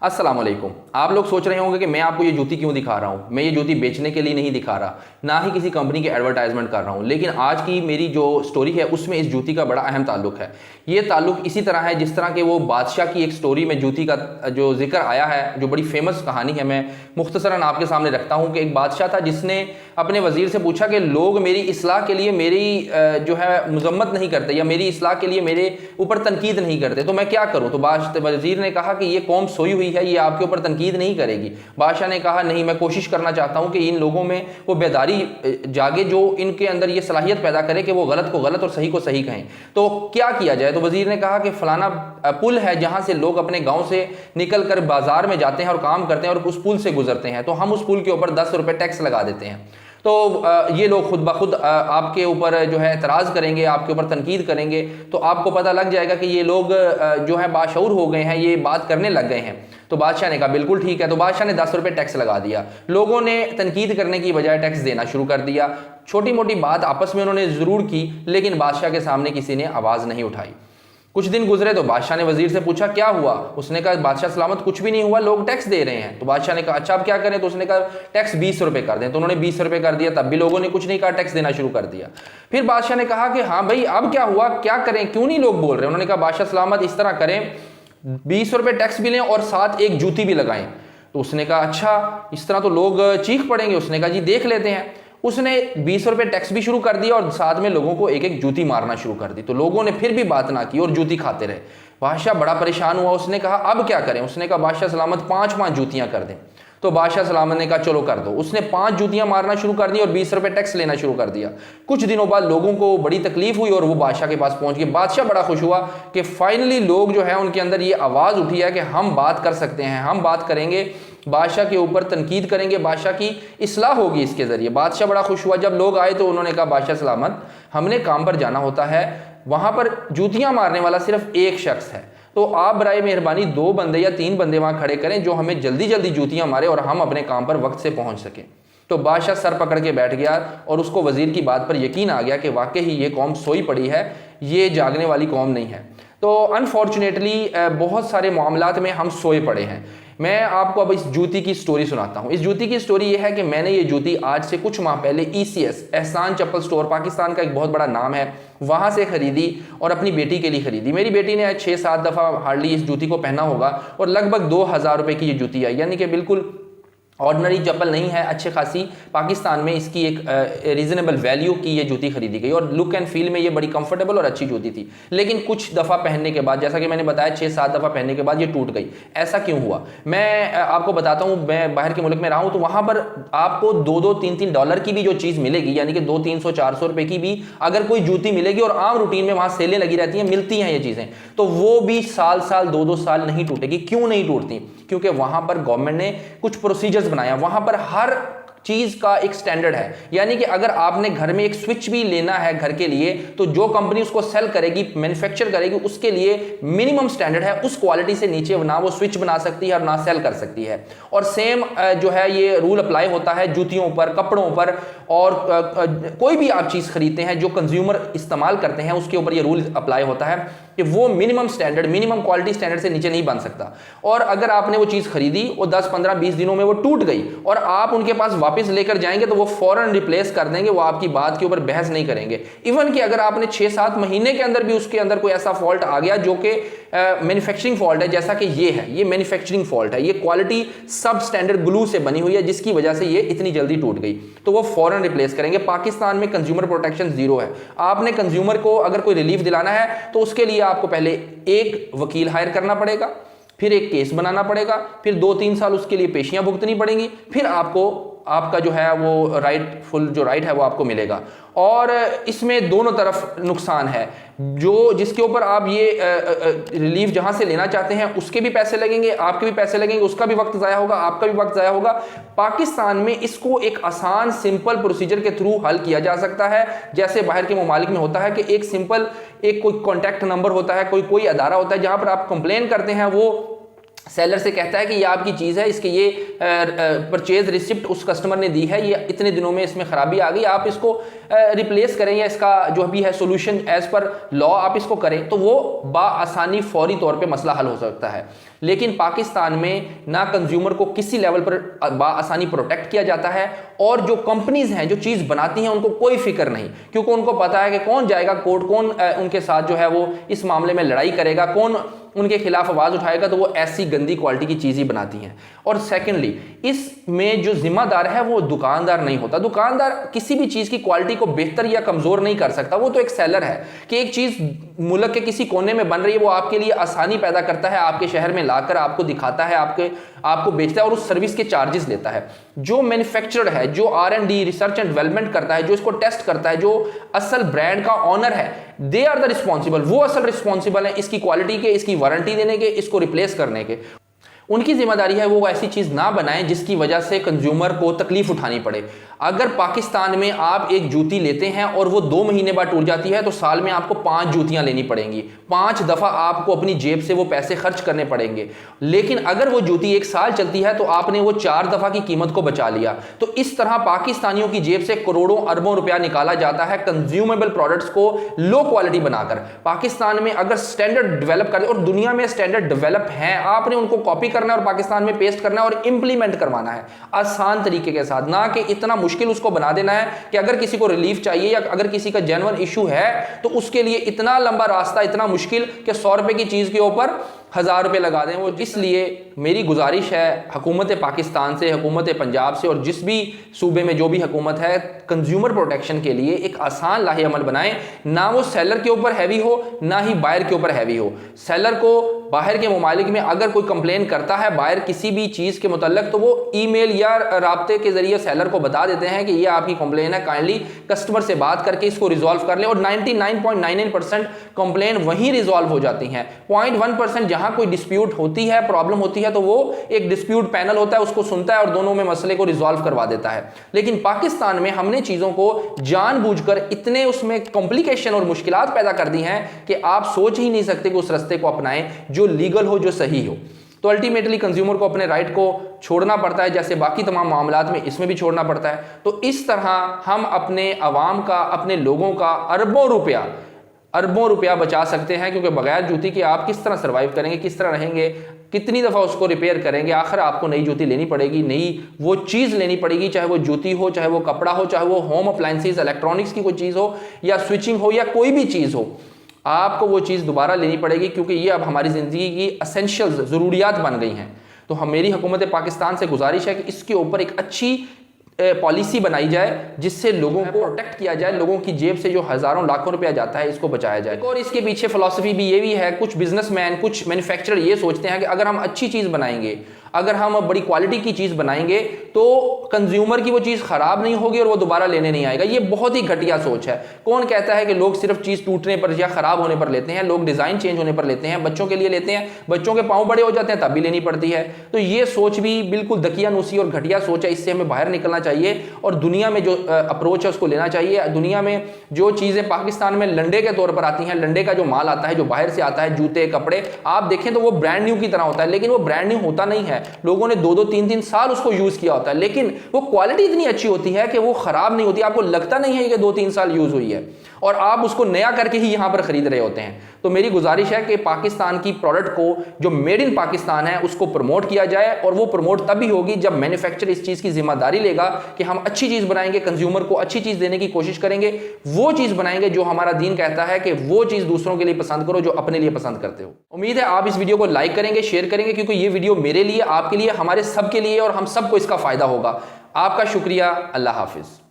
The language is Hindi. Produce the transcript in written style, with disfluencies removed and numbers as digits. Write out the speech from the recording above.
अस्सलाम वालेकुम। आप लोग सोच रहे होंगे कि मैं आपको ये जूती क्यों दिखा रहा हूँ। मैं ये जूती बेचने के लिए नहीं दिखा रहा, ना ही किसी कंपनी की एडवर्टाइजमेंट कर रहा हूँ। लेकिन आज की मेरी जो स्टोरी है उसमें इस जूती का बड़ा अहम ताल्लुक है। ये ताल्लुक इसी तरह है जिस तरह के वो बादशाह की एक स्टोरी में जूती का जो जिक्र आया है, जो बड़ी फेमस कहानी है। मैं मुख्तसरन आपके सामने रखता हूँ कि एक बादशाह था जिसने अपने वजीर से पूछा कि लोग मेरी इस्लाह के लिए मेरी जो है मजम्मत नहीं करते या मेरी इस्लाह के लिए मेरे ऊपर तनकीद नहीं करते, तो मैं क्या करूँ। तो वजीर ने कहा कि ये कौम सोई हुई है, ये आपके ऊपर तनकीद नहीं करेगी। बादशाह ने कहा नहीं, मैं कोशिश करना चाहता हूँ कि इन लोगों में वो बेदारी जागे जो इनके अंदर ये सलाहियत पैदा करे कि वो गलत को गलत और सही को सही कहें। तो क्या किया जाए। तो वजीर ने कहा कि फलाना पुल है जहां से लोग अपने गांव से निकल कर बाजार में जाते हैं और काम करते हैं और उस पुल से गुजरते हैं, तो हम उस पुल के ऊपर 10 रुपए टैक्स लगा देते हैं। तो ये लोग खुद ब खुद आपके ऊपर जो है एतराज़ करेंगे, आपके ऊपर तनकीद करेंगे। तो आपको पता लग जाएगा कि ये लोग जो है बाशऊर हो गए हैं, ये बात करने लग गए हैं। तो बादशाह ने कहा बिल्कुल ठीक है। तो बादशाह ने 10 रुपए टैक्स लगा दिया। लोगों ने तनकीद करने की बजाय टैक्स देना शुरू कर दिया। छोटी मोटी बात आपस में उन्होंने ज़रूर की, लेकिन बादशाह के सामने किसी ने आवाज़ नहीं उठाई। कुछ दिन गुजरे तो बादशाह ने वजीर से पूछा क्या हुआ। उसने कहा बादशाह सलामत, कुछ भी नहीं हुआ, लोग टैक्स दे रहे हैं। तो बादशाह ने कहा अच्छा अब क्या करें। तो उसने कहा टैक्स 20 रुपए कर दें। तो उन्होंने 20 रुपए कर दिया, तब भी लोगों ने कुछ नहीं कहा, टैक्स देना शुरू कर दिया। फिर बादशाह ने कहा कि हाँ भाई अब क्या हुआ, क्या करें, क्यों नहीं लोग बोल रहे। उन्होंने कहा बादशाह सलामत इस तरह करें, 20 रुपए टैक्स भी लें और साथ एक जूती भी लगाएं। तो उसने कहा अच्छा इस तरह तो लोग चीख पड़ेंगे। उसने कहा जी देख लेते हैं। उसने 20 रुपए टैक्स भी शुरू कर दिया और साथ में लोगों को एक एक जूती मारना शुरू कर दी। तो लोगों ने फिर भी बात ना की और जूती खाते रहे। बादशाह बड़ा परेशान हुआ। उसने कहा अब क्या करें। उसने कहा बादशाह सलामत 5-5 जूतियां कर दें। तो बादशाह सलामत ने कहा चलो कर दो। उसने 5 जूतियां मारना शुरू कर दी और 20 रुपए टैक्स लेना शुरू कर दिया। कुछ दिनों बाद लोगों को बड़ी तकलीफ हुई और वो बादशाह के पास पहुंच गए। बादशाह बड़ा खुश हुआ कि फाइनली लोग जो है उनके अंदर ये आवाज़ उठी है कि हम बात कर सकते हैं, हम बात करेंगे, बादशाह के ऊपर तनकीद करेंगे, बादशाह की इस्लाह होगी इसके ज़रिए। बादशाह बड़ा खुश हुआ। जब लोग आए तो उन्होंने कहा बादशाह सलामत हमने काम पर जाना होता है, वहाँ पर जूतियाँ मारने वाला सिर्फ एक शख्स है, तो आप बराए मेहरबानी 2 बंदे या 3 बंदे वहाँ खड़े करें जो हमें जल्दी जल्दी जूतियाँ मारे और हम अपने काम पर वक्त से पहुँच सकें। तो बादशाह सर पकड़ के बैठ गया और उसको वजीर की बात पर यकीन आ गया कि वाकई ही ये कौम सोई पड़ी है, ये जागने वाली कौम नहीं है। तो अनफॉर्चुनेटली बहुत सारे मामलात में हम सोए पड़े हैं। मैं आपको अब इस जूती की स्टोरी सुनाता हूँ। इस जूती की स्टोरी ये है कि मैंने ये जूती आज से कुछ माह पहले ECS एहसान चप्पल स्टोर, पाकिस्तान का एक बहुत बड़ा नाम है, वहाँ से ख़रीदी और अपनी बेटी के लिए ख़रीदी। मेरी बेटी ने 6-7 दफ़ा हार्डली इस जूती को पहना होगा और लगभग 2000 रुपये की ये जूती आई, यानी कि बिल्कुल ऑर्डनरी चप्पल नहीं है, अच्छे खासी पाकिस्तान में इसकी एक रीज़नेबल वैल्यू की ये जूती खरीदी गई और लुक एंड फील में ये बड़ी कंफर्टेबल और अच्छी जूती थी। लेकिन कुछ दफ़ा पहनने के बाद, जैसा कि मैंने बताया 6-7 दफ़ा पहनने के बाद ये टूट गई। ऐसा क्यों हुआ मैं आपको बताता हूँ। मैं बाहर के मुल्क में रहा हूँ तो वहाँ पर आपको $2-3 की भी जो चीज़ मिलेगी, यानी कि 200-300-400 रुपये की भी अगर कोई जूती मिलेगी और आम रूटीन में वहाँ सेलें लगी रहती हैं, मिलती हैं ये चीज़ें, तो वो भी साल 2-2 साल नहीं टूटेगी। क्यों नहीं टूटती? क्योंकि वहाँ पर गवर्नमेंट ने कुछ प्रोसीजर्स बनाया। वहां पर हर चीज का एक स्टैंडर्ड है, यानी कि अगर आपने घर में एक स्विच भी लेना है घर के लिए, तो जो कंपनी उसको सेल करेगी, मैन्युफैक्चर करेगी, उसके लिए मिनिमम स्टैंडर्ड है, उस क्वालिटी से नीचे ना वो स्विच बना सकती है और ना सेल कर सकती है। और सेम जो है ये रूल अप्लाई होता है जूतियों पर, कपड़ों पर, और कोई भी आप चीज खरीदते हैं जो कंज्यूमर इस्तेमाल करते हैं उसके ऊपर ये रूल अप्लाई होता है कि वो minimum standard, minimum quality standard से नीचे नहीं बन सकता। और अगर आपने वो चीज़ खरीदी और 10-15-20 दिनों में वो टूट गई और आप उनके पास वापस लेकर जाएंगे तो वो फौरन रिप्लेस कर देंगे, वो आपकी बात के ऊपर बहस नहीं करेंगे। इवन कि अगर आपने 6-7 महीने के अंदर भी उसके अंदर कोई ऐसा फॉल्ट आ गया जो कि मैन्युफैक्चरिंग फॉल्ट है, जैसा कि ये है, ये मैन्युफैक्चरिंग फॉल्ट है, ये क्वालिटी सब स्टैंडर्ड ग्लू से बनी हुई है जिसकी वजह से ये इतनी जल्दी टूट गई, तो वो फौरन रिप्लेस करेंगे। पाकिस्तान में कंज्यूमर प्रोटेक्शन 0 है। आपने कंज्यूमर को अगर कोई रिलीफ दिलाना है तो उसके लिए आपको पहले एक वकील हायर करना पड़ेगा, फिर एक केस बनाना पड़ेगा, फिर 2-3 साल उसके लिए पेशियां भुगतनी पड़ेंगी, फिर आपको आपका जो है वो राइटफुल जो राइट है वो आपको मिलेगा। और इसमें दोनों तरफ नुकसान है। जो जिसके ऊपर आप ये रिलीफ जहां से लेना चाहते हैं उसके भी पैसे लगेंगे, आपके भी पैसे लगेंगे, उसका भी वक्त ज़ाया होगा, आपका भी वक्त ज़ाया होगा। पाकिस्तान में इसको एक आसान सिंपल प्रोसीजर के थ्रू हल किया जा सकता है, जैसे बाहर के ममालिक में होता है कि एक सिंपल एक कोई कॉन्टैक्ट नंबर होता है, कोई अदारा होता है जहां पर आप कंप्लेन करते हैं, वो सेलर से कहता है कि ये आपकी चीज़ है, इसके ये परचेज रिसिप्ट उस कस्टमर ने दी है, ये इतने दिनों में इसमें ख़राबी आ गई, आप इसको रिप्लेस करें या इसका जो भी है सोल्यूशन एज़ पर लॉ आप इसको करें, तो वो बाआसानी फौरी तौर पे मसला हल हो सकता है। लेकिन पाकिस्तान में ना कंज्यूमर को किसी लेवल पर बाआसानी प्रोटेक्ट किया जाता है, और जो कंपनीज हैं जो चीज़ बनाती हैं उनको कोई फिक्र नहीं, क्योंकि उनको पता है कि कौन जाएगा कोर्ट, कौन उनके साथ जो है वो इस मामले में लड़ाई करेगा, कौन उनके खिलाफ आवाज उठाएगा, तो वो ऐसी गंदी क्वालिटी की चीज़ ही बनाती हैं। और सेकेंडली, इसमें जो जिम्मेदार है वो दुकानदार नहीं होता। दुकानदार किसी भी चीज़ की क्वालिटी को बेहतर या कमज़ोर नहीं कर सकता, वो तो एक सेलर है कि एक चीज़ मुल्क के किसी कोने में बन रही है, वो आपके लिए आसानी पैदा करता है, आपके शहर में लाकर आपको दिखाता है, आपको बेचता है और उस सर्विस के चार्जेस लेता है। जो मैन्युफैक्चरर है, जो R&D रिसर्च एंड डेवलपमेंट करता है, जो इसको टेस्ट करता है, जो असल ब्रांड का ऑनर है, दे आर द रिस्पॉन्सिबल, वो असल रिस्पॉन्सिबल है इसकी क्वालिटी के, इसकी वारंटी देने के, इसको रिप्लेस करने के। उनकी जिम्मेदारी है वो ऐसी चीज़ ना बनाएं जिसकी वजह से कंज्यूमर को तकलीफ उठानी पड़े। अगर पाकिस्तान में आप एक जूती लेते हैं और वो 2 महीने बाद टूट जाती है, तो साल में आपको 5 जूतियां लेनी पड़ेंगी, 5 दफ़ा आपको अपनी जेब से वो पैसे खर्च करने पड़ेंगे। लेकिन अगर वो जूती 1 साल चलती है तो आपने वो 4 दफ़ा की कीमत को बचा लिया। तो इस तरह पाकिस्तानियों की जेब से करोड़ों अरबों रुपया निकाला जाता है कंज्यूमेबल प्रोडक्ट्स को लो क्वालिटी बनाकर। पाकिस्तान में अगर स्टैंडर्ड डेवलप कर, और दुनिया में स्टैंडर्ड डेवलप हैं, आपने उनको कॉपी करना है और पाकिस्तान में पेस्ट करना है और इंप्लीमेंट करवाना है आसान तरीके के साथ, ना कि इतना मुश्किल उसको बना देना है कि अगर किसी को रिलीफ चाहिए या अगर किसी का जेन्युइन इशू है तो उसके लिए इतना लंबा रास्ता, इतना मुश्किल कि 100 रुपए की चीज के ऊपर 1000 रुपए लगा दें वो। इसलिए मेरी गुजारिश है हुकूमत पाकिस्तान से, हुकूमत पंजाब से और जिस भी सूबे में जो भी हुकूमत है, कंज्यूमर प्रोटेक्शन के लिए एक आसान लाहे अमल बनाएं, ना वो सेलर के ऊपर हैवी हो ना ही बायर के ऊपर हैवी हो। सेलर को बाहर के ममालिक में अगर कोई कंप्लेन करता है बायर किसी भी चीज़ के मुतल्लक, तो वो ईमेल या राब्ते के जरिए सेलर को बता देते हैं कि ये आपकी कंप्लेन है, काइंडली कस्टमर से बात करके इसको रिजॉल्व कर लें। और 99.99% कंप्लेन वहीं रिजॉल्व हो जाती हैं। 0.1% जहां कोई डिस्प्यूट होती है, प्रॉब्लम होती है, तो वो एक डिस्प्यूट पैनल होता है, उसको सुनता है और दोनों में मसले को रिजॉल्व करवा देता है। लेकिन पाकिस्तान में हमने चीज़ों को जानबूझकर इतने उसमें कॉम्प्लिकेशन और मुश्किलात पैदा कर दी हैं कि आप सोच ही नहीं सकते कि उस रास्ते को अपनाएं जो लीगल हो, जो सही हो। तो अल्टीमेटली कंज्यूमर को अपने राइट को छोड़ना पड़ता है, जैसे बाकी तमाम मामलात में इसमें भी छोड़ना पड़ता है। तो इस तरह हम अपने अवाम का, अपने लोगों का अरबों रुपया बचा सकते हैं, क्योंकि बगैर जूती के आप किस तरह सर्वाइव करेंगे, किस तरह रहेंगे, कितनी दफ़ा उसको रिपेयर करेंगे। आखिर आपको नई जूती लेनी पड़ेगी, नई वो चीज़ लेनी पड़ेगी, चाहे वो जूती हो, चाहे वो कपड़ा हो, चाहे वो होम अप्लायंसेस इलेक्ट्रॉनिक्स की कोई चीज़ हो या स्विचिंग हो या कोई भी चीज़ हो, आपको वो चीज़ दोबारा लेनी पड़ेगी, क्योंकि ये अब हमारी ज़िंदगी की एसेंशियल्स, ज़रूरियात बन गई हैं। तो हम मेरी हुकूमत पाकिस्तान से गुजारिश है कि इसके ऊपर एक अच्छी पॉलिसी बनाई जाए जिससे लोगों को प्रोटेक्ट किया जाए, लोगों की जेब से जो हज़ारों लाखों रुपया जाता है इसको बचाया जाए। और इसके पीछे फ़िलॉसफी भी ये भी है, कुछ बिजनेसमैन, कुछ मैन्युफैक्चरर ये सोचते हैं कि अगर हम अच्छी चीज़ बनाएंगे, अगर हम बड़ी क्वालिटी की चीज़ बनाएंगे तो कंज्यूमर की वो चीज़ ख़राब नहीं होगी और वो दोबारा लेने नहीं आएगा। ये बहुत ही घटिया सोच है। कौन कहता है कि लोग सिर्फ चीज़ टूटने पर या ख़राब होने पर लेते हैं? लोग डिज़ाइन चेंज होने पर लेते हैं, बच्चों के लिए लेते हैं, बच्चों के पाँव बड़े हो जाते हैं तब भी लेनी पड़ती है। तो ये सोच भी बिल्कुल दकियानूसी और घटिया सोच है, इससे हमें बाहर निकलना चाहिए और दुनिया में जो अप्रोच है उसको लेना चाहिए। दुनिया में जो चीज़ें पाकिस्तान में लंडे के तौर पर आती हैं, लंडे का जो माल आता है, जो बाहर से आता है, जूते, कपड़े, आप देखें तो वो ब्रांड न्यू की तरह होता है, लेकिन वो ब्रांड न्यू होता नहीं है। लोगों ने 2-2, 3-3 साल उसको यूज़ किया होता है, लेकिन वो क्वालिटी इतनी अच्छी होती है कि वो ख़राब नहीं होती। आपको लगता नहीं है कि 2-3 साल यूज़ हुई है और आप उसको नया करके ही यहाँ पर ख़रीद रहे होते हैं। तो मेरी गुजारिश है कि पाकिस्तान की प्रोडक्ट को, जो मेड इन पाकिस्तान है, उसको प्रमोट किया जाए। और वो प्रमोट तभी होगी जब मैन्युफैक्चरर इस चीज़ की जिम्मेदारी लेगा कि हम अच्छी चीज़ बनाएंगे, कंज्यूमर को अच्छी चीज़ देने की कोशिश करेंगे, वो चीज़ बनाएंगे जो हमारा दीन कहता है कि वो चीज़ दूसरों के लिए पसंद करो जो अपने लिए पसंद करते हो। उम्मीद है आप इस वीडियो को लाइक करेंगे, शेयर करेंगे, क्योंकि ये वीडियो मेरे लिए, आपके लिए, हमारे सब के लिए और हम सबको इसका फ़ायदा होगा। आपका शुक्रिया। अल्लाह हाफिज़।